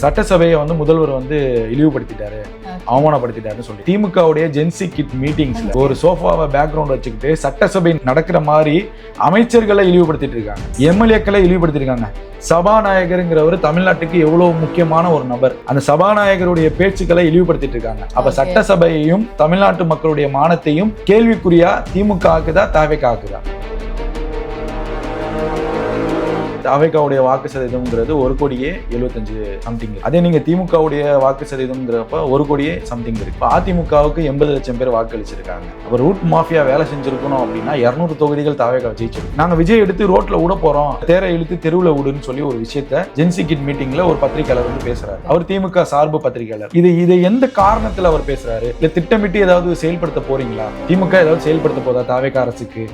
சட்டசபையை வந்து முதல்வர் வந்து இழிவுபடுத்திட்டாரு, அவமானப்படுத்திட்டாருன்னு சொல்லி திமுகவுடைய ஜென்சி கிட் மீட்டிங்ஸ்ல ஒரு சோஃபாவை பேக்ரவுண்ட் வச்சுக்கிட்டு சட்டசபை நடக்கிற மாதிரி அமைச்சர்களை இழிவுபடுத்திட்டு இருக்காங்க, எம்எல்ஏக்களை இழிவுபடுத்திட்டு இருக்காங்க. சபாநாயகருங்கிறவர் தமிழ்நாட்டுக்கு எவ்வளவு முக்கியமான ஒரு நபர், அந்த சபாநாயகருடைய பேச்சுக்களை இழிவுபடுத்திட்டு இருக்காங்க. அப்ப சட்டசபையையும் தமிழ்நாட்டு மக்களுடைய மானத்தையும் கேள்விக்குறியா திமுக ஆக்குதா, தாவேகா ஆக்குதா? தாவேகாவுடைய வாக்கு சதவீதம்ங்கிறது 1,75,00,000 சம்திங். அதே நீங்க திமுகவுடைய வாக்கு சதவீதம்ங்கிறப்ப 1,00,00,000 சம்திங் இருக்கு. இப்போ அதிமுகவுக்கு 80 லட்சம் பேர் வாக்களிச்சிருக்காங்க. அப்ப ரூட் மாஃபியா வேலை செஞ்சிருக்கணும் அப்படின்னா 200 தொகுதிகள் தாவேகா ஜெயிச்சிருக்கு. நாங்க விஜய் எடுத்து ரோட்ல விட போறோம், தேரை இழுத்து தெருவுல விடுன்னு சொல்லி ஒரு விஷயத்த ஜென்சி கிட் மீட்டிங்ல ஒரு பத்திரிகையாளர் வந்து பேசுறாரு. அவர் திமுக சார்பு பத்திரிகையாளர். இதை எந்த காரணத்துல அவர் பேசுறாரு? இல்ல திட்டமிட்டு ஏதாவது செயல்படுத்த போறீங்களா? திமுக ஏதாவது செயல்படுத்த போதா தாவேகா அரசுக்கு?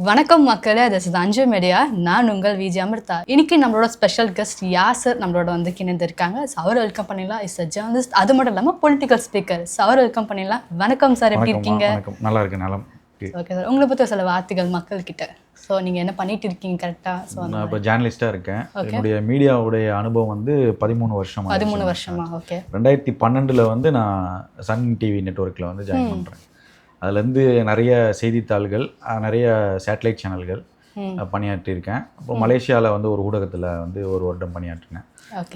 வணக்கம் மக்களே, திஸ் இஸ் அஞ்சு மீடியா. நான் உங்கள் விஜய் அமிர்தா. இன்னைக்கு நம்மளோட ஸ்பெஷல் கெஸ்ட் யாசர் நம்மளோட வந்து கிணந்திருக்காங்க. அவர் வெல்கம் பண்ணிடலாம். இஸ் அ ஜேர்னலிஸ்ட், அது மட்டும் இல்லாமல் பொலிட்டிக்கல் ஸ்பீக்கர். அவர் வெல்கம் பண்ணிடலாம். வணக்கம் சார், எப்படி இருக்கீங்க? நல்லா இருக்கு, நலம். ஓகே சார், உங்களை பற்றி சில வார்த்தைகள் மக்கள் கிட்ட. ஸோ நீங்கள் என்ன பண்ணிட்டு இருக்கீங்க கரெக்டாக? ஸோ நான் இப்போ ஜேர்னலிஸ்டாக இருக்கேன். என்னுடைய மீடியாவுடைய அனுபவம் வந்து 13 வருஷமா. ஓகே. 2012 வந்து நான் சன் டிவி நெட்வொர்க்கில் வந்து ஜாயின் பண்ணுறேன். அதுலேருந்து நிறைய செய்தித்தாள்கள், நிறைய சேட்டலைட் சேனல்கள் பணியாற்றியிருக்கேன். அப்புறம் மலேசியாவில் வந்து ஒரு ஊடகத்தில் வந்து 1 வருடம் பணியாற்றினேன்.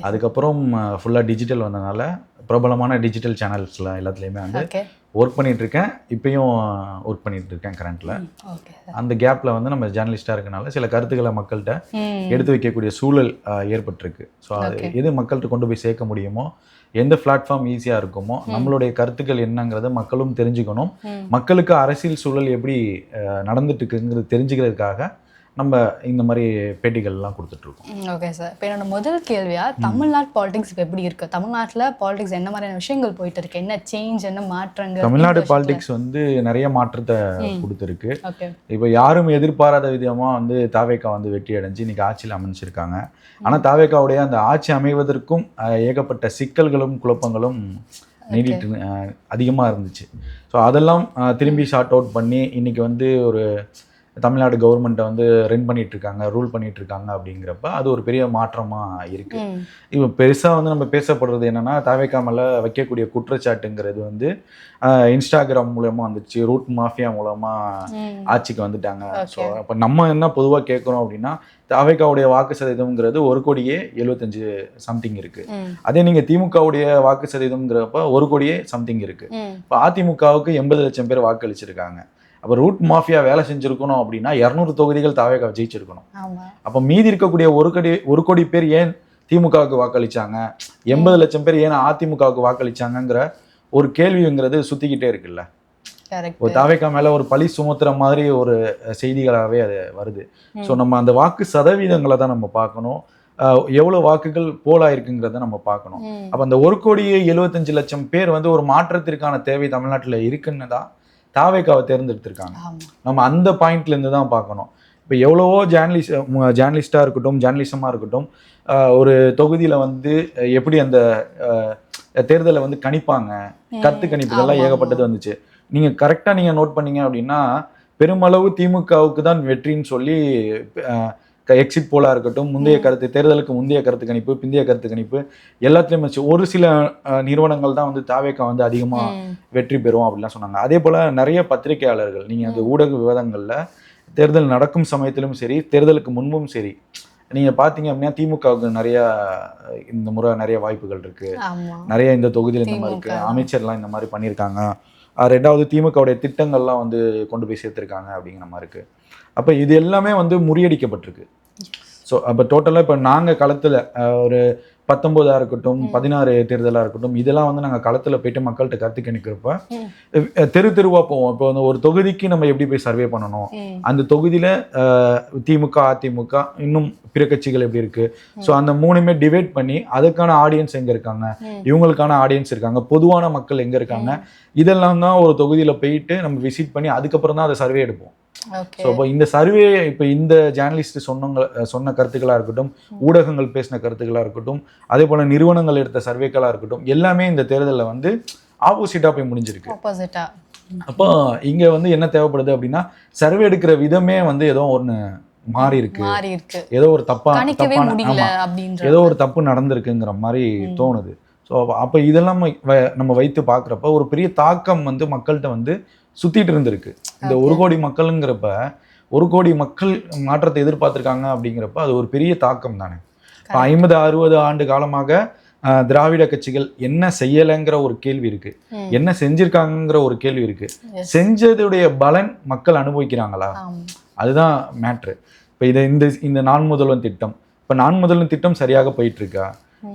அதுக்கப்புறம் ஃபுல்லாக டிஜிட்டல் வந்ததுனால பிரபலமான டிஜிட்டல் சேனல்ஸில் எல்லாத்துலேயுமே வந்து ஒர்க் பண்ணிகிட்ருக்கேன். இப்போயும் ஒர்க் பண்ணிகிட்ருக்கேன் கரண்ட்டில். அந்த கேப்பில் வந்து நம்ம ஜேர்னலிஸ்டாக இருக்கனால சில கருத்துக்களை மக்கள்கிட்ட எடுத்து வைக்கக்கூடிய சூழல் ஏற்பட்டிருக்கு. ஸோ அது எது மக்கள்கிட்ட கொண்டு போய் சேர்க்க முடியுமோ, எந்த பிளாட்ஃபார்ம் ஈஸியாக இருக்குமோ, நம்மளுடைய கருத்துக்கள் என்னங்கிறத மக்களும் தெரிஞ்சுக்கணும், மக்களுக்கு அரசியல் சூழல் எப்படி நடந்துட்டு இருக்குங்கிறது தெரிஞ்சுக்கிறதுக்காக நம்ம இந்த மாதிரி பேட்டிகள்லாம் கொடுத்துட்ருக்கோம். ஓகே சார், இப்போ என்னோட முதல் கேள்வியாக, தமிழ்நாட்டு பாலிடிக்ஸ் இப்போ எப்படி இருக்குது? தமிழ்நாட்டில் பாலிடிக்ஸ் என்ன மாதிரியான விஷயங்கள் போயிட்டு இருக்கு? என்ன சேஞ்ச், என்ன மாற்றங்கள்? தமிழ்நாடு பாலிடிக்ஸ் வந்து நிறைய மாற்றத்தை கொடுத்துருக்கு. இப்போ யாரும் எதிர்பாராத விதமாக வந்து தாவேகா வந்து வெற்றி அடைஞ்சு இன்னைக்கு ஆட்சியில் அமைச்சிருக்காங்க. ஆனால் தாவேகாவுடைய அந்த ஆட்சி அமைவதற்கும் ஏகப்பட்ட சிக்கல்களும் குழப்பங்களும் நீடிட்டு அதிகமாக இருந்துச்சு. ஸோ அதெல்லாம் திரும்பி ஷார்ட் அவுட் பண்ணி இன்னைக்கு வந்து ஒரு தமிழ்நாடு கவர்மெண்ட்டை வந்து ரன் பண்ணிகிட்ருக்காங்க, ரூல் பண்ணிகிட்ருக்காங்க. அப்படிங்கிறப்ப அது ஒரு பெரிய மாற்றமாக இருக்குது. இப்போ பெருசாக வந்து நம்ம பேசப்படுறது என்னென்னா, தாவேகா மேலே வைக்கக்கூடிய குற்றச்சாட்டுங்கிறது வந்து இன்ஸ்டாகிராம் மூலமாக வந்துச்சு, ரூட் மாஃபியா மூலமாக ஆட்சிக்கு வந்துட்டாங்க. ஸோ அப்போ நம்ம என்ன பொதுவாக கேட்குறோம் அப்படின்னா, தாவேகாவுடைய வாக்கு சதவீதம்ங்கிறது 1,75,00,000 சம்திங் இருக்கு. அதே நீங்க திமுகவுடைய வாக்கு சதவீதம்ங்கிறப்ப 1,00,00,000 சம்திங் இருக்கு. இப்போ அதிமுகவுக்கு 80 லட்சம் பேர் வாக்களிச்சிருக்காங்க. அப்போ ரூட் மாஃபியா வேலை செஞ்சிருக்கணும் அப்படின்னா 200 தொகுதிகள் தாவேகா ஜெயிச்சிருக்கணும். அப்போ மீதி இருக்கக்கூடிய 1 கோடி பேர் ஏன் திமுகவுக்கு வாக்களிச்சாங்க, 80 லட்சம் பேர் ஏன் அதிமுகவுக்கு வாக்களிச்சாங்கிற ஒரு கேள்விங்கிறது சுத்திக்கிட்டே இருக்குல்ல. ஒரு தாவேகா மேல ஒரு பழி சுமத்துற மாதிரி ஒரு செய்திகளாகவே அது வருது. ஸோ நம்ம அந்த வாக்கு சதவீதங்களை தான் நம்ம பார்க்கணும், எவ்வளோ வாக்குகள் போலாயிருக்குங்கிறத நம்ம பார்க்கணும். அப்போ அந்த 1,75,00,000 பேர் வந்து ஒரு மாற்றத்திற்கான தேவை தமிழ்நாட்டில் இருக்குன்னு தான் தாவேகாவை தேர்ந்தெடுத்திருக்காங்க. நம்ம அந்த பாயிண்ட்ல இருந்து தான் பார்க்கணும். இப்போ எவ்வளவோ ஜேர்னலிஸ்டாக இருக்கட்டும், ஜேர்னலிசமாக இருக்கட்டும், ஒரு தொகுதியில் வந்து எப்படி அந்த தேர்தலை வந்து கணிப்பாங்க, கருத்து கணிப்புகள்லாம் ஏகப்பட்டது வந்துச்சு. நீங்கள் கரெக்டாக நீங்கள் நோட் பண்ணீங்க அப்படின்னா, பெருமளவு திமுகவுக்கு தான் வெற்றின்னு சொல்லி எக்ஸிட் போலாக இருக்கட்டும், தேர்தலுக்கு முந்தைய கருத்து கணிப்பு, பிந்தைய கருத்து கணிப்பு எல்லாத்துலேயும் வச்சு ஒரு சில நிறுவனங்கள் தான் வந்து தாவேகா வந்து அதிகமாக வெற்றி பெறும் அப்படிலாம் சொன்னாங்க. அதே போல் நிறைய பத்திரிகையாளர்கள், நீங்கள் அந்த ஊடக விவாதங்களில் தேர்தல் நடக்கும் சமயத்திலும் சரி, தேர்தலுக்கு முன்பும் சரி, நீங்கள் பார்த்தீங்க அப்படின்னா திமுகவுக்கு நிறையா இந்த முறை நிறைய வாய்ப்புகள் இருக்குது, நிறைய இந்த தொகுதியில் இந்த மாதிரி இருக்குது, அமைச்சர்லாம் இந்த மாதிரி பண்ணியிருக்காங்க, 2வது திமுகவுடைய திட்டங்கள்லாம் வந்து கொண்டு போய் சேர்த்துருக்காங்க அப்படிங்கிற மாதிரி இருக்குது. அப்போ இது எல்லாமே வந்து முறியடிக்கப்பட்டிருக்கு. ஸோ அப்போ டோட்டலாக இப்போ நாங்கள் களத்தில் ஒரு 19 இருக்கட்டும், 16 தேர்தலாக இருக்கட்டும், இதெல்லாம் வந்து நாங்கள் களத்தில் போயிட்டு மக்கள்கிட்ட கருத்து கணிக்கிறப்ப தெருவாக போவோம். இப்போ வந்து ஒரு தொகுதிக்கு நம்ம எப்படி போய் சர்வே பண்ணணும், அந்த தொகுதியில் திமுக, அதிமுக, இன்னும் பிற கட்சிகள் எப்படி இருக்கு, ஸோ அந்த 3மே டிவைட் பண்ணி அதுக்கான ஆடியன்ஸ் எங்கே இருக்காங்க, இவங்களுக்கான ஆடியன்ஸ் இருக்காங்க, பொதுவான மக்கள் எங்கே இருக்காங்க, இதெல்லாம் தான் ஒரு தொகுதியில் போயிட்டு நம்ம விசிட் பண்ணி அதுக்கப்புறம் தான் அதை சர்வே எடுப்போம். ஸோ இப்போ இந்த சர்வே, இப்போ இந்த ஜேர்னலிஸ்ட் சொன்ன கருத்துக்களாக இருக்கட்டும், ஊடகங்கள் பேசின கருத்துக்களாக இருக்கட்டும், அதே போல் நிறுவனங்கள் எடுத்த சர்வேக்களாக இருக்கட்டும், எல்லாமே இந்த தேர்தலில் வந்து ஆப்போசிட்டாக போய் முடிஞ்சிருக்கு. அப்போ இங்க வந்து என்ன தேவைப்படுது அப்படின்னா சர்வே எடுக்கிற விதமே வந்து ஏதோ ஒண்ணு மாறி இருக்கு, ஏதோ ஒரு ஏதோ ஒரு தப்பு நடந்திருக்குங்கிற மாதிரி தோணுது. ஸோ அப்போ இதெல்லாம் நம்ம வைத்து பார்க்குறப்ப ஒரு பெரிய தாக்கம் வந்து மக்கள்கிட்ட வந்து சுத்திட்டு இருந்திருக்கு. இந்த 1 கோடி மக்களுங்கிறப்ப 1 கோடி மக்கள் மாற்றத்தை எதிர்பார்த்திருக்காங்க அப்படிங்கிறப்ப அது ஒரு பெரிய தாக்கம் தானே. இப்போ 50-60 ஆண்டு காலமாக திராவிட கட்சிகள் என்ன செய்யலைங்கிற ஒரு கேள்வி இருக்கு, என்ன செஞ்சிருக்காங்கிற ஒரு கேள்வி இருக்கு. செஞ்சதுடைய பலன் மக்கள் அனுபவிக்கிறாங்களா, அதுதான் மேட்ரு. இப்போ இந்த நான் முதல்வன் திட்டம், இப்போ நான் முதல்வன் திட்டம் சரியாக போயிட்டு இருக்கா,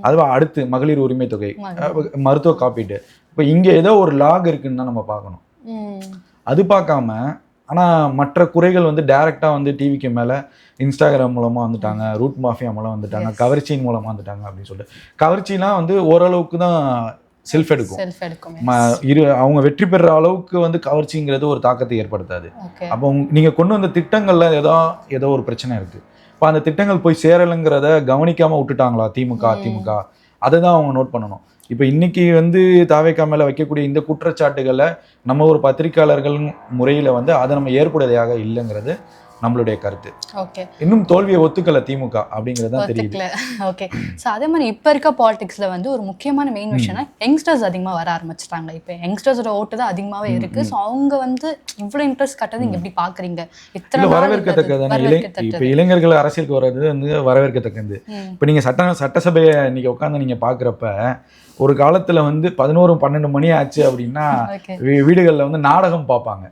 அதுவா அடுத்து மகளிர் உரிமை தொகை, மருத்துவ காப்பீடு, இப்போ இங்க ஏதோ ஒரு லாக் இருக்குன்னு தான் நம்ம பார்க்கணும். அது பார்க்காம ஆனால் மற்ற குறைகள் வந்து டைரக்டா வந்து டிவிக்கு மேல இன்ஸ்டாகிராம் மூலமா வந்துட்டாங்க, ரூட் மாஃபியா மூலம் வந்துட்டாங்க, கவர்ச்சியின் மூலமா வந்துட்டாங்க அப்படின்னு சொல்லிட்டு. கவர்ச்சிலாம் வந்து ஓரளவுக்கு தான் செல்ஃப் எடுக்கும். அவங்க வெற்றி பெற அளவுக்கு வந்து கவர்ச்சிங்கிறது ஒரு தாக்கத்தை ஏற்படுத்தாது. அப்போ நீங்க கொண்டு வந்த திட்டங்கள்ல ஏதோ ஒரு பிரச்சனை இருக்கு. இப்போ அந்த திட்டங்கள் போய் சேரலைங்கிறத கவனிக்காம விட்டுட்டாங்களா அதிமுக, அதை தான் அவங்க நோட் பண்ணணும். இப்போ இன்னைக்கு வந்து தாவேக்கா மேல வைக்கக்கூடிய இந்த குற்றச்சாட்டுகளை நம்ம ஒரு பத்திரிகையாளர்கள் முறையில வந்து அதை நம்ம ஏற்புடையதாக இல்லைங்கிறது நம்மளுடைய கருத்து. ஓகே, இன்னும் தோல்வியை ஒத்துக்கல திமுக அப்படிங்கிறது தான் தெரியுது. ஓகே, ஸோ அதே மாதிரி இப்போ இருக்க பாலிடிக்ஸ்ல வந்து ஒரு முக்கியமான மெயின் விஷயம்னா யங்ஸ்டர்ஸ் அதிகமாக வர ஆரம்பிச்சிட்டாங்க. இப்போ யங்ஸ்டர்ஸோட ஓட்டு தான் அதிகமாகவே இருக்கு. ஸோ அவங்க வந்து இவ்வளோ இன்ட்ரெஸ்ட் கட்டது நீங்க எப்படி பாக்குறீங்க? இத்தனை வரவேற்கத்தக்கது. இப்போ இளைஞர்கள் அரசியலுக்கு வர்றது வந்து வரவேற்கத்தக்கது. இப்போ நீங்க சட்டசபையை இன்னைக்கு உட்காந்து நீங்க பாக்குறப்ப ஒரு காலத்துல வந்து 11-12 மணி ஆச்சு அப்படின்னா வீடுகளில் வந்து நாடகம் பார்ப்பாங்க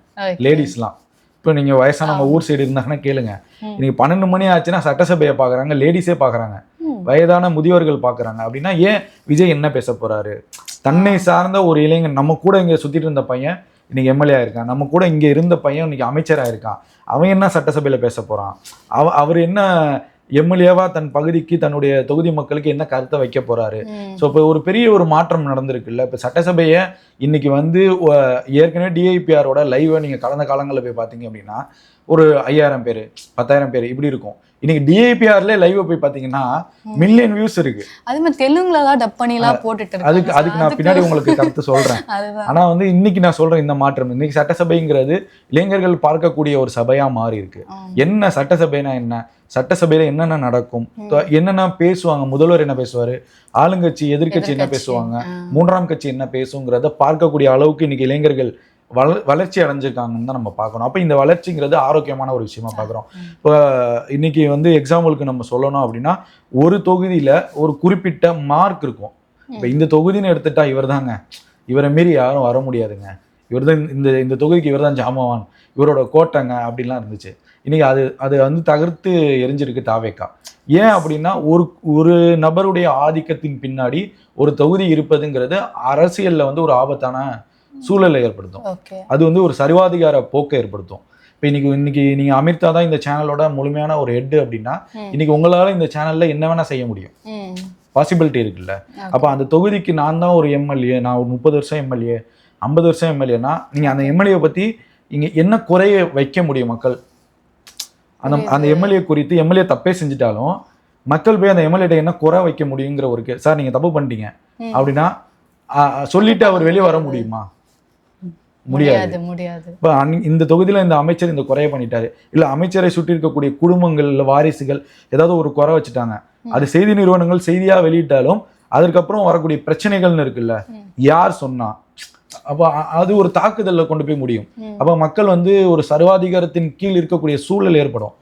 லேடிஸ்லாம். இப்போ நீங்கள் வயசானவங்க ஊர் சைடு இருந்தாங்கன்னா கேளுங்க, இன்னைக்கு 12 மணி ஆச்சுன்னா சட்டசபையை பார்க்குறாங்க, லேடிஸே பார்க்குறாங்க, வயதான முதியோர்கள் பார்க்குறாங்க. அப்படின்னா ஏன் விஜய் என்ன பேச போறாரு? தன்னை சார்ந்த ஒரு இளைஞன், நம்ம கூட இங்கே சுற்றிட்டு இருந்த பையன் இன்னைக்கு எம்எல்ஏ ஆயிருக்கான், நம்ம கூட இங்கே இருந்த பையன் இன்னைக்கு அமைச்சராக இருக்கான், அவன் என்ன சட்டசபையில் பேச போகிறான்? அவர் என்ன எம்எல்ஏவா தன் பகுதிக்கு தன்னுடைய தொகுதி மக்களுக்கு என்ன கருத்தை வைக்க போறாரு? ஸோ இப்போ ஒரு பெரிய ஒரு மாற்றம் நடந்திருக்குல்ல. இப்போ சட்டசபையை இன்னைக்கு வந்து ஏற்கனவே டிஐபிஆரோட லைவை நீங்க கடந்த காலங்களில் போய் பார்த்தீங்க அப்படின்னா ஒரு 5000 பேர் 10,000 பேர் இப்படி இருக்கும். இன்னைக்கு டிஐபிஆர்ல லைவ் போய் பாத்தீங்கன்னா மில்லியன் வியூஸ் இருக்கு. அது மாதிரி தெலுங்குல தான் டப் பண்ணிலாம் போட்டுட்டு இருக்காங்க. அதுக்கு நான் பின்னாடி உங்களுக்கு கருத்து சொல்றேன். ஆனா வந்து இன்னைக்கு நான் சொல்றேன் இந்த மாற்றம், இன்னைக்கு சட்டசபைங்கிறது இளைஞர்கள் பார்க்கக்கூடிய ஒரு சபையா மாறி இருக்கு. என்ன சட்டசபைனா என்ன, சட்டசபையில என்னென்ன நடக்கும், என்னென்ன பேசுவாங்க, முதல்வர் என்ன பேசுவாரு, ஆளுங்கட்சி எதிர்கட்சி என்ன பேசுவாங்க, மூன்றாம் கட்சி என்ன பேசுங்கிறத பார்க்கக்கூடிய அளவுக்கு இன்னைக்கு இளைஞர்கள் வளர்ச்சி அடைஞ்சிருக்காங்கன்னு தான் நம்ம பார்க்கணும். அப்போ இந்த வளர்ச்சிங்கிறது ஆரோக்கியமான ஒரு விஷயமா பார்க்குறோம். இப்போ இன்னைக்கு வந்து எக்ஸாம்பிளுக்கு நம்ம சொல்லணும் அப்படின்னா ஒரு தொகுதியில ஒரு குறிப்பிட்ட மார்க் இருக்கும். இப்போ இந்த தொகுதின்னு எடுத்துட்டா இவர் தாங்க, இவரை மீறி யாரும் வர முடியாதுங்க, இவர் தான் இந்த தொகுதிக்கு இவர் தான் ஜாமவான், இவரோட கோட்டைங்க அப்படின்லாம் இருந்துச்சு. இன்னைக்கு அது வந்து தகர்த்து எரிஞ்சிருக்கு தாவேக்கா. ஏன் அப்படின்னா ஒரு நபருடைய ஆதிக்கத்தின் பின்னாடி ஒரு தொகுதி இருப்பதுங்கிறது அரசியல்ல வந்து ஒரு ஆபத்தான சூழலை ஏற்படுத்தும். அது வந்து ஒரு சர்வாதிகார போக்கை ஏற்படுத்தும். இப்போ இன்னைக்கு நீங்க அமிர்தா தான் இந்த சேனலோட முழுமையான ஒரு ஹெட் அப்படின்னா இன்னைக்கு உங்களால இந்த சேனல்ல என்ன வேணா செய்ய முடியும், பாசிபிலிட்டி இருக்குல்ல. அப்ப அந்த தொகுதிக்கு நான் தான் ஒரு எம்எல்ஏ, நான் ஒரு 30 வருஷம் எம்எல்ஏ, 50 வருஷம் எம்எல்ஏனா நீங்க அந்த எம்எல்ஏ பத்தி இங்க என்ன குறைய வைக்க முடியும்? மக்கள் அந்த எம்எல்ஏ குறித்து எம்எல்ஏ தப்பே செஞ்சுட்டாலும் மக்கள் போய் அந்த எம்எல்ஏ என்ன குறை வைக்க முடியுங்கிற ஒரு சார் நீங்க தப்பு பண்ணிட்டீங்க அப்படின்னா சொல்லிட்டு அவர் வெளியே வர முடியுமா? முடியாது. இப்போ இந்த தொகுதியில இந்த அமைச்சர் இந்த குறைய பண்ணிட்டாரு, இல்ல அமைச்சரை சுற்றி இருக்கக்கூடிய குடும்பங்கள் இல்ல வாரிசுகள் ஏதாவது ஒரு குறை வச்சுட்டாங்க, அது செய்தி நிறுவனங்கள் செய்தியா வெளியிட்டாலும் அதற்கப்புறம் வரக்கூடிய பிரச்சனைகள்னு இருக்குல்ல, யார் சொன்னா? அப்ப அது ஒரு தாக்குதல்ல கொண்டு போய் முடியும். அப்ப மக்கள் வந்து ஒரு சர்வாதிகாரத்தின் கீழ் இருக்கக்கூடிய சூழல் ஏற்படும்.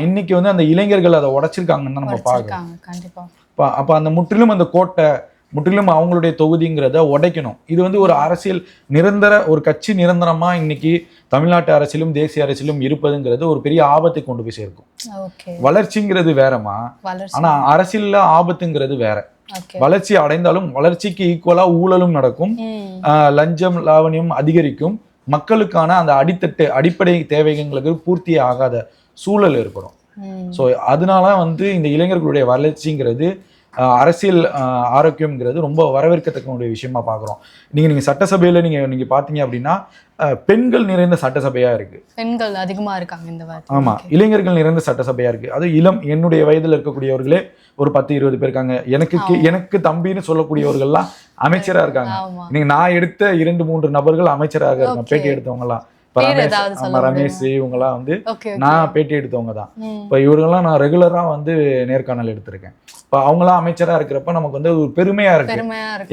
இன்னைக்கு வந்து அந்த இளைஞர்கள் அதை உடைச்சிருக்காங்கன்னு நம்ம பார்க்கணும். அப்ப அந்த முற்றிலும் அந்த கோட்டை முற்றிலும் அவங்களுடைய தொகுதிங்கிறத உடைக்கணும். இது வந்து ஒரு அரசியல் ஒரு கட்சி நிரந்தரமா இன்னைக்கு தமிழ்நாட்டு அரசியலும் தேசிய அரசியலும் இருப்பதுங்கிறது ஒரு பெரிய ஆபத்தை கொண்டு போய் சேர்க்கும். வளர்ச்சிங்கிறது வேறமா, ஆனா அரசியல்ல ஆபத்துங்கிறது வேற. வளர்ச்சி அடைந்தாலும் வளர்ச்சிக்கு ஈக்குவலா ஊழலும் நடக்கும், லஞ்சம் லாவணியம் அதிகரிக்கும், மக்களுக்கான அந்த அடிப்படை தேவைகளுக்கு பூர்த்தி ஆகாத சூழல் ஏற்படும். ஸோ அதனால வந்து இந்த இளைஞர்களுடைய வளர்ச்சிங்கிறது அரசியல் ஆரோக்கியம்ங்கிறது ரொம்ப வரவேற்கத்தக்க விஷயமா பார்க்குறோம். நீங்க சட்டசபையில நீங்க பார்த்தீங்க அப்படின்னா பெண்கள் நிறைந்த சட்டசபையா இருக்கு, பெண்கள் அதிகமா இருக்காங்க இந்த வாரம். ஆமா, இளைஞர்கள் நிறைந்த சட்டசபையா இருக்கு. அது என்னுடைய வயதில் இருக்கக்கூடியவர்களே ஒரு 10-20 பேர் இருக்காங்க. எனக்கு தம்பின்னு சொல்லக்கூடியவர்கள்லாம் அமைச்சரா இருக்காங்க. நீங்க நான் எடுத்த 2-3 நபர்கள் அமைச்சராக இருக்காங்க. பேட்டி எடுத்தவங்க எல்லாம் ரமேஷ் இவங்கெல்லாம் வந்து நான் பேட்டி எடுத்தவங்க தான். இப்ப இவர்களெல்லாம் நான் ரெகுலரா வந்து நேர்காணல் எடுத்திருக்கேன். இப்ப அவங்களாம் அமைச்சரா இருக்கிறப்ப நமக்கு வந்து ஒரு பெருமையா இருக்கு.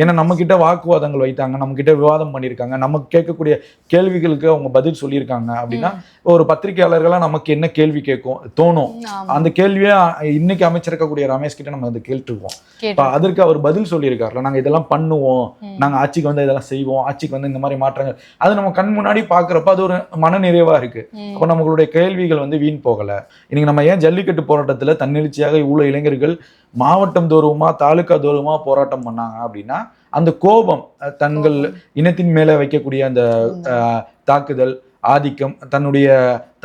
ஏன்னா நம்ம கிட்ட வாக்குவாதங்கள் வைத்தாங்க, நம்ம கிட்ட விவாதம் பண்ணியிருக்காங்க, நமக்கு கேட்கக்கூடிய கேள்விகளுக்கு அவங்க பதில் சொல்லியிருக்காங்க. அப்படின்னா ஒரு பத்திரிகையாளர்களா நமக்கு என்ன கேள்வி தோணும், அந்த கேள்வியை இன்னைக்கு அமைச்சிருக்கக்கூடிய ரமேஷ் கிட்ட நம்ம வந்து கேட்டுருக்கோம். அதற்கு அவர் பதில் சொல்லியிருக்காருல, நாங்க இதெல்லாம் பண்ணுவோம், நாங்க ஆட்சிக்கு வந்து இதெல்லாம் செய்வோம், ஆட்சிக்கு வந்து இந்த மாதிரி மாற்றங்கள், அது நம்ம கண் முன்னாடி பாக்குறப்ப அது ஒரு மன நிறைவா இருக்கு. அப்ப நம்மளுடைய கேள்விகள் வந்து வீண் போகல. இன்னைக்கு நம்ம ஏன் ஜல்லிக்கட்டு போராட்டத்துல தன்னெழுச்சியாக இவ்வளவு இளைஞர்கள் மாவட்டம் தோறுமா தாலுகா தோறுமா போராட்டம் பண்ணாங்க அப்படின்னா, அந்த கோபம், தங்கள் இனத்தின் மேல வைக்கக்கூடிய அந்த தாக்குதல் ஆதிக்கம், தன்னுடைய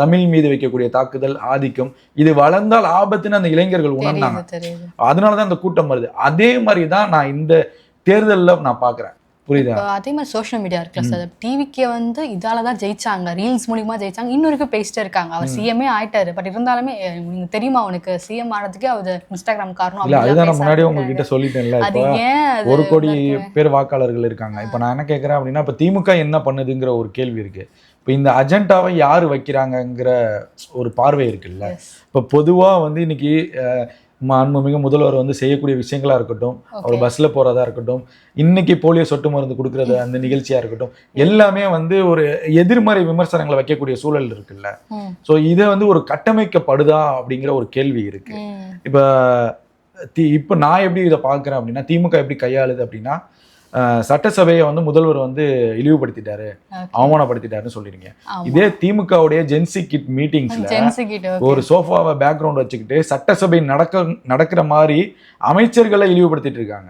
தமிழ் மீது வைக்கக்கூடிய தாக்குதல் ஆதிக்கம், இது வளர்ந்தால் ஆபத்துன்னு அந்த இளைஞர்கள் உணர்ந்தாங்க. அதனாலதான் அந்த கூட்டம் வருது. அதே மாதிரிதான் நான் இந்த தேர்தலில் நான் பாக்குறேன். புரியுதா? அதே மாதிரி சோஷியல் மீடியா இருக்குல்ல சார், டிவிக்கே வந்து இதாலதான் ஜெயிச்சாங்க, ரீல்ஸ் மூலியமா ஜெயிச்சாங்க, இன்னொருக்கு பேசிட்டே இருக்காங்க. அவர் சிஎம்ஏ ஆயிட்டாரு, பட் இருந்தாலுமே உங்களுக்கு தெரியுமா அவனுக்கு சிஎம் ஆனதுக்கே அவர் இன்ஸ்டாகிராம் காரணம். இல்ல அதுதான் நான் முன்னாடி உங்ககிட்ட சொல்லிட்டேன்ல, அது ஏன் 1 கோடி பேர் வாக்காளர்கள் இருக்காங்க. இப்ப நான் என்ன கேட்கிறேன் அப்படின்னா, இப்ப திமுக என்ன பண்ணுதுங்கிற ஒரு கேள்வி இருக்கு. இப்போ இந்த அஜெண்டாவை யார் வைக்கிறாங்கங்கிற ஒரு பார்வை இருக்குல்ல. இப்போ பொதுவாக வந்து இன்னைக்கு மாண்புமிகு முதல்வர் வந்து செய்யக்கூடிய விஷயங்களா இருக்கட்டும், அவர் பஸ்ல போறதா இருக்கட்டும், இன்னைக்கு போலியோ சொட்டு மருந்து கொடுக்கறது அந்த நிகழ்ச்சியா இருக்கட்டும், எல்லாமே வந்து ஒரு எதிர்மறை விமர்சனங்களை வைக்கக்கூடிய சூழல் இருக்குல்ல. ஸோ இதை வந்து ஒரு கட்டமைக்கப்படுதா அப்படிங்கிற ஒரு கேள்வி இருக்கு. இப்போ நான் எப்படி இதை பார்க்குறேன் அப்படின்னா, திமுக எப்படி கையாளுது அப்படின்னா, சட்டசபையை வந்து முதல்வர் வந்து இழிவுபடுத்திட்டாரு, அவமானப்படுத்திட்டாருன்னு சொல்லிருங்க. இதே திமுகவுடைய ஜென்சி கிட் மீட்டிங்ஸ்ல ஒரு சோஃபாவை பேக்ரவுண்ட் வச்சுக்கிட்டு சட்டசபை நடக்கிற மாதிரி அமைச்சர்களை இழிவுபடுத்திட்டு இருக்காங்க,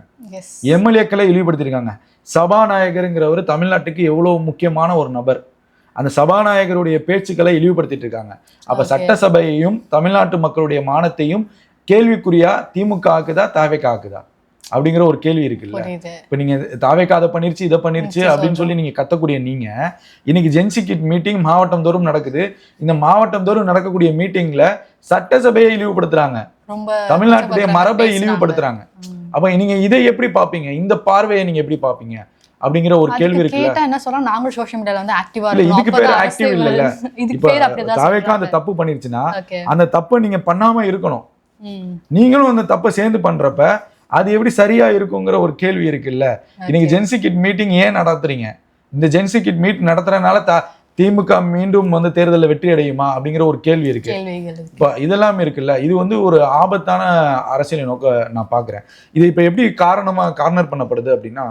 எம்எல்ஏக்களை இழிவுபடுத்திருக்காங்க. சபாநாயகருங்கிறவர் தமிழ்நாட்டுக்கு எவ்வளவு முக்கியமான ஒரு நபர், அந்த சபாநாயகருடைய பேச்சுக்களை இழிவுபடுத்திட்டு இருக்காங்க. அப்ப சட்டசபையையும் தமிழ்நாட்டு மக்களுடைய மானத்தையும் கேள்விக்குறியா திமுக ஆக்குதா தாவேகா ஆக்குதா அப்படிங்கிற ஒரு கேள்வி இருக்குல்ல. இப்ப நீங்க தாவேகா அதை பண்ணிருச்சு இதை பண்ணிருச்சு அப்படின்னு சொல்லி நீங்க கத்தக்கூடிய நீங்க, இன்னைக்கு ஜென்சி கிட் மீட்டிங் மாவட்டம் தோறும் நடக்குது. இந்த மாவட்டம் தோறும் நடக்கக்கூடிய மீட்டிங்ல சட்டசபையை இழிவுபடுத்துறாங்க, தமிழ்நாட்டுடைய மரபை இழிவுபடுத்துறாங்க. அப்ப நீங்க இதை எப்படி பாப்பீங்க, இந்த பார்வையை நீங்க எப்படி பாப்பீங்க அப்படிங்கிற ஒரு கேள்வி இருக்குல்ல. என்ன சொல்றோம், நாங்க சோஷியல் மீடியால வந்து ஆக்டிவா இல்ல, இதுக்கு பேர் ஆக்டிவ் இல்ல. இப்ப தாவேகா அந்த தப்பு பண்ணிருச்சுன்னா அந்த தப்பை நீங்க பண்ணாம இருக்கணும். நீங்களும் அந்த தப்பை சேர்ந்து பண்றப்ப அது எப்படி சரியா இருக்குங்கிற ஒரு கேள்வி இருக்குல்ல. இன்னைக்கு ஜென்சி கிட் மீட்டிங் ஏன் நடத்துறீங்க, இந்த ஜென்சி கிட் மீட் நடத்துறதுனால திமுக மீண்டும் வந்து தேர்தலில் வெற்றி அடையுமா அப்படிங்கிற ஒரு கேள்வி இருக்கு. இப்ப இதெல்லாம் இருக்குல்ல, இது வந்து ஒரு ஆபத்தான அரசியலை நோக்க நான் பாக்குறேன். இது இப்ப எப்படி கார்னர் பண்ணப்படுது அப்படின்னா,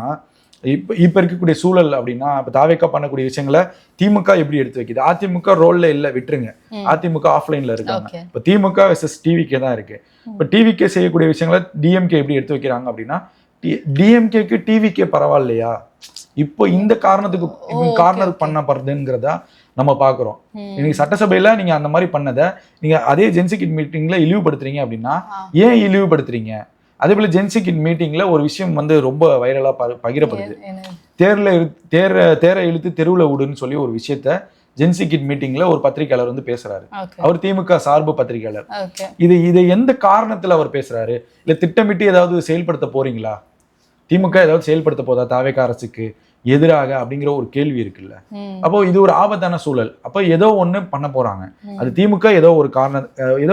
இப்ப இருக்கக்கூடிய சூழல் அப்படின்னா, இப்ப தாவேகா பண்ணக்கூடிய விஷயங்களை திமுக எப்படி எடுத்து வைக்குது. அதிமுக ரோல்ல இல்ல, விட்டுருங்க, அதிமுக ஆஃப்லைன்ல இருக்காங்க. இப்ப திமுக வெர்சஸ் டிவிகே தான் இருக்கு. இப்ப டிவிகே செய்யக்கூடிய விஷயங்களை டிஎம்கே எப்படி எடுத்து வைக்கிறாங்க அப்படின்னா, டிஎம்கேக்கு டிவிகே பரவாயில்லையா, இப்போ இந்த காரணத்துக்கு கார்னர் பண்ணப்படுதுங்கிறதா நம்ம பாக்குறோம். இன்னைக்கு சட்டசபையில நீங்க அந்த மாதிரி பண்ணதை நீங்க அதே ஜென்சி கிட் மீட்டிங்ல இழிவுபடுத்துறீங்க அப்படின்னா ஏன் இழிவுபடுத்துறீங்க? அதே போல ஜென்சி கிட் மீட்டிங்ல ஒரு விஷயம் வந்து ரொம்ப வைரலா பகிரப்படுது. தேரை இழுத்து தெருவுல விடுன்னு சொல்லி ஒரு விஷயத்த ஜென்சி கிட் மீட்டிங்ல ஒரு பத்திரிகையாளர் வந்து பேசுறாரு. அவர் திமுக சார்பு பத்திரிகையாளர். இதை எந்த காரணத்துல அவர் பேசுறாரு? இல்ல திட்டமிட்டு ஏதாவது செயல்படுத்த போறீங்களா? திமுக ஏதாவது செயல்படுத்த போதா தாவேகா அரசுக்கு எதிராக அப்படிங்கிற ஒரு கேள்வி இருக்குல்ல. அப்போ இது ஒரு ஆபத்தான சூழல். அப்போ ஏதோ ஒண்ணு பண்ண போறாங்க, அது திமுக ஏதோ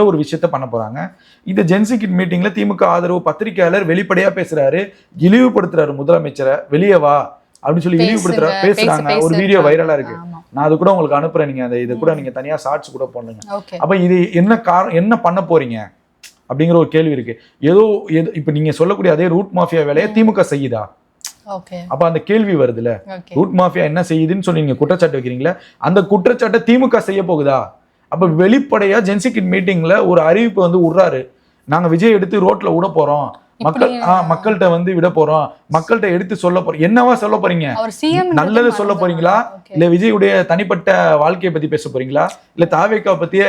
ஒரு விஷயத்த பண்ண போறாங்க. இந்த ஜென்சி கிட் மீட்டிங்ல திமுக ஆதரவு பத்திரிகையாளர் வெளிப்படையா பேசுறாரு, இழிவுபடுத்துறாரு முதலமைச்சரை, வெளியே வா அப்படின்னு சொல்லி பேசுறாங்க. ஒரு வீடியோ வைரலா இருக்கு, நான் அது கூட உங்களுக்கு அனுப்புறேன், நீங்க அந்த இது கூட நீங்க தனியா ஷார்ட்ஸ் கூட பண்ணுங்க. அப்ப இது என்ன பண்ண போறீங்க அப்படிங்கிற ஒரு கேள்வி இருக்கு. இப்ப நீங்க சொல்லக்கூடிய அதே ரூட் மாஃபியா வேலையை திமுக செய்யுதா? அப்ப அந்த கேள்வி வருதுல, ரூட் மாஃபியா என்ன செய்யுதுன்னு சொல்லி நீங்க குற்றச்சாட்டு வைக்கிறீங்களா, அந்த குற்றச்சாட்டை திமுக செய்ய போகுதா? அப்ப வெளிப்படையா ஜென்சி கிட் மீட்டிங்ல ஒரு அறிவிப்பு வந்து விடுறாரு, நாங்க விஜய் எடுத்து ரோட்ல விட போறோம், மக்கள்கிட்ட வந்து விட போறோம், மக்கள்கிட்ட எடுத்து சொல்ல போறோம். என்னவா சொல்ல போறீங்க? நல்லது சொல்ல போறீங்களா, இல்ல விஜயுடைய தனிப்பட்ட வாழ்க்கையை பத்தி பேச போறீங்களா, இல்ல தாவேகா பத்திய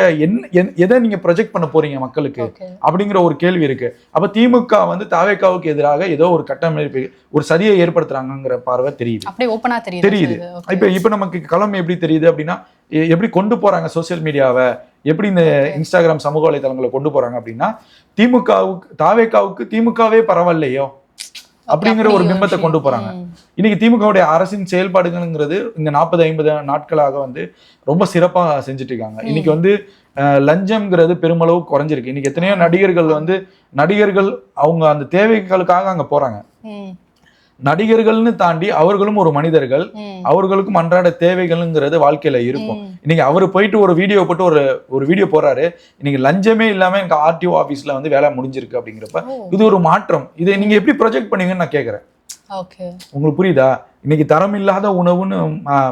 எதை நீங்க ப்ரொஜெக்ட் பண்ண போறீங்க மக்களுக்கு அப்படிங்கிற ஒரு கேள்வி இருக்கு. அப்ப திமுக வந்து தாவேகாவுக்கு எதிராக ஏதோ ஒரு கட்டமைப்பு, ஒரு சதியை ஏற்படுத்துறாங்கிற பார்வை தெரியுது. இப்ப நமக்கு களம் எப்படி தெரியுது அப்படின்னா, எப்படி கொண்டு போறாங்க சோசியல் மீடியாவை, எப்படி இந்த இன்ஸ்டாகிராம் சமூக வலைதளங்களை கொண்டு போறாங்க அப்படின்னா தாவேகாவுக்கு திமுகவே பரவாயில்லையோ அப்படிங்கிற ஒரு பிம்பத்தை கொண்டு போறாங்க. இன்னைக்கு திமுகவுடைய அரசின் செயல்பாடுகள்ங்கிறது இந்த 40-50 நாட்களாக வந்து ரொம்ப சிறப்பா செஞ்சுட்டு இருக்காங்க. இன்னைக்கு வந்து லஞ்சம்ங்கிறது பெருமளவு குறைஞ்சிருக்கு. இன்னைக்கு எத்தனையோ நடிகர்கள் அவங்க அந்த தேவைகளுக்காக அங்க போறாங்க. நடிகர்கள்னு தாண்டி அவர்களும் ஒரு மனிதர்கள், அவர்களுக்கும் அன்றாட தேவைகள்ங்கிறது வாழ்க்கையில இருக்கும். இன்னைக்கு அவரு போயிட்டு ஒரு வீடியோ போட்டு ஒரு வீடியோ போறாரு, இன்னைக்கு லஞ்சமே இல்லாம எனக்கு ஆர்டிஓ ஆபீஸ்ல வந்து வேலை முடிஞ்சிருக்கு அப்படிங்கிறப்ப இது ஒரு மாற்றம். இதை நீங்க எப்படி ப்ரொஜெக்ட் பண்ணீங்கன்னு நான் கேட்கறேன். உங்களுக்கு புரியுதா? இன்னைக்கு தரம் இல்லாத உணவுன்னு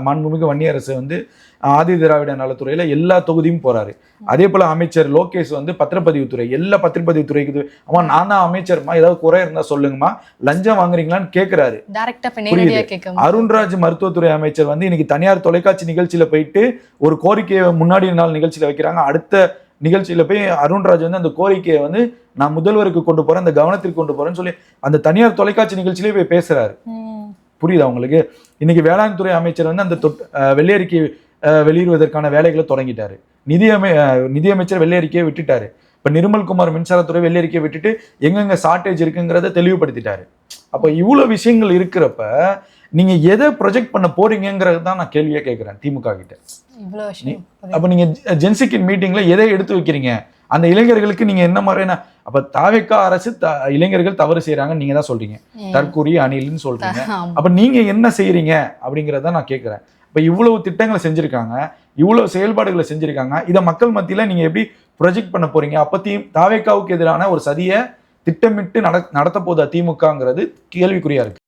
மாண்புமிகு வன்னியரசு வந்து ஆதி திராவிட நலத்துறையில எல்லா தொகுதியும் போறாரு. அதே போல அமைச்சர் லோகேஷ் வந்து பத்திரப்பதிவுத்துறை, எல்லா பத்திரப்பதிவுத்துறைக்கு அம்மா நான் தான் அமைச்சர்மா, ஏதாவது குறை இருந்தா சொல்லுங்கம்மா, லஞ்சம் வாங்குறீங்களான்னு கேட்கிறாரு. அருண்ராஜ் மருத்துவத்துறை அமைச்சர் வந்து இன்னைக்கு தனியார் தொலைக்காட்சி நிகழ்ச்சியில போயிட்டு ஒரு கோரிக்கையை முன்னாடி நாள் நிகழ்ச்சியில வைக்கிறாங்க. அடுத்த நிகழ்ச்சியில போய் அருண்ராஜ் வந்து அந்த கோரிக்கையை வந்து நான் முதல்வருக்கு கொண்டு போறேன், அந்த கவனத்திற்கு கொண்டு போறேன்னு சொல்லி அந்த தனியார் தொலைக்காட்சி நிகழ்ச்சியிலே போய் பேசுறாரு. புரியுதா உங்களுக்கு? இன்னைக்கு வேளாண் துறை அமைச்சர் வந்து அந்த வெள்ளை அறிக்கை வெளியிடுவதற்கான வேலைகளை தொடங்கிட்டாரு. நிதியமைச்சர் வெள்ளை அறிக்கையை விட்டுட்டாரு. இப்ப நிர்மல்குமார் மின்சாரத்துறை வெள்ளை அறிக்கையை விட்டுட்டு எங்கெங்க ஷார்டேஜ் இருக்குங்கிறத தெளிவுபடுத்திட்டாரு. அப்ப இவ்வளவு விஷயங்கள் இருக்கிறப்ப நீங்க எதை ப்ரொஜெக்ட் பண்ண போறீங்கிறது தான் நான் கேள்வியா கேட்கிறேன் திமுக கிட்ட. அப்ப நீங்க ஜென்சிக்கின் மீட்டிங்ல எதை எடுத்து வைக்கிறீங்க? அந்த இளைஞர்களுக்கு நீங்க என்ன மாதிரியான அப்ப தாவேகா அரசு இளைஞர்கள் தவறு செய்யறாங்கன்னு நீங்க தான் சொல்றீங்க, தற்கூரி அணில்னு சொல்றீங்க. அப்ப நீங்க என்ன செய்யறீங்க அப்படிங்கறத நான் கேட்கிறேன். இப்ப இவ்வளவு திட்டங்களை செஞ்சிருக்காங்க, இவ்வளவு செயல்பாடுகளை செஞ்சிருக்காங்க, இதை மக்கள் மத்தியில நீங்க எப்படி ப்ரொஜெக்ட் பண்ண போறீங்க? அப்ப தாவேகாவுக்கு எதிரான ஒரு சதியை திட்டமிட்டு நடத்த போதா திமுகங்கிறது கேள்விக்குறியா இருக்கு.